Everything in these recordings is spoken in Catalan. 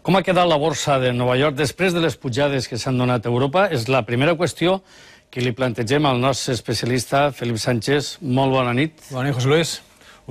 Com ha quedat la borsa de Nova York després de les pujades que s'han donat a Europa? És la primera qüestió que li plantegem al nostre especialista, Felip Sánchez. Molt bona nit. Bona nit, José Luis.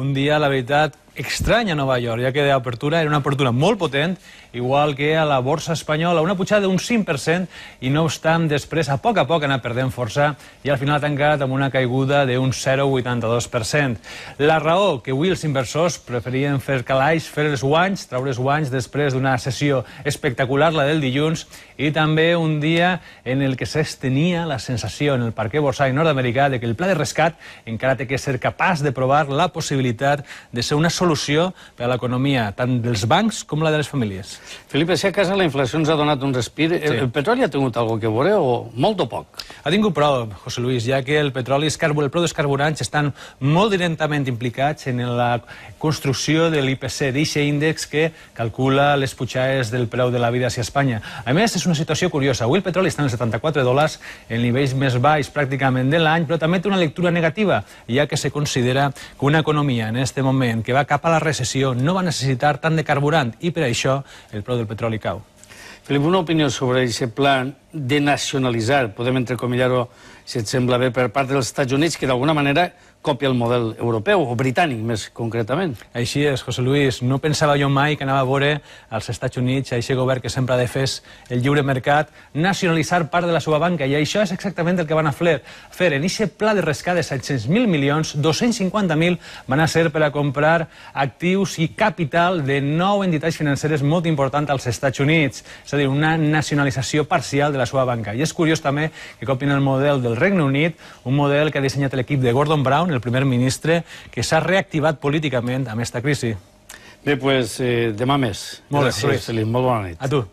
Un dia, la veritat, estrany a Nova York, ja que d'apertura era una apertura molt potent, igual que a la borsa espanyola, una pujada d'un 5%, i no obstant, després, a poc ha anat perdent força, i al final ha tancat amb una caiguda d'un 0,82%. La raó que avui els inversors preferien fer calaix, fer els guanys, treure els guanys després d'una sessió espectacular, la del dilluns, i també un dia en el que s'estenia la sensació en el parquet borsari nord-americà de que el pla de rescat encara té que ser capaç de provar la possibilitat de ser una solució per a l'economia, tant dels bancs com la de les famílies. Felipe, si a casa la inflació ens ha donat un respir, el petroli ha tingut alguna cosa que veure o molt o poc? Ha tingut prou, José Luis, ja que el petroli, el preu dels carburants estan molt directament implicats en la construcció de l'IPC, d'aquest índex que calcula les pujades del preu de la vida a Espanya. A més, és una situació curiosa. Avui el petroli està en els $74, en nivells més baix pràcticament de l'any, però també té una lectura negativa, ja que se considera que una economia en aquest moment que va cap a la recessió no va necessitar tant de carburant i per això el preu del petroli cau. Felip, una opinió sobre aquest plan de nacionalitzar, podem entrecomillar-ho, si et sembla bé, per part dels Estats Units, que d'alguna manera copia el model europeu, o britànic més concretament. Així és, José Luis. No pensava jo mai que anava a veure als Estats Units, a aquest govern que sempre ha defès el lliure mercat, nacionalitzar part de la seva banca, i això és exactament el que van a fer. En aquest pla de rescat de 700.000 milions, 250.000 van a ser per a comprar actius i capital de 9 entitats financeres molt importants als Estats Units, és a dir, una nacionalització parcial de la seva banca. I és curiós també que copien el model del Regne Unit, un model que ha dissenyat l'equip de Gordon Brown, el primer ministre, que s'ha reactivat políticament amb aquesta crisi. Bé, doncs demà més. Molt bé, Gràcies, Felip. Molt bona nit. A tu.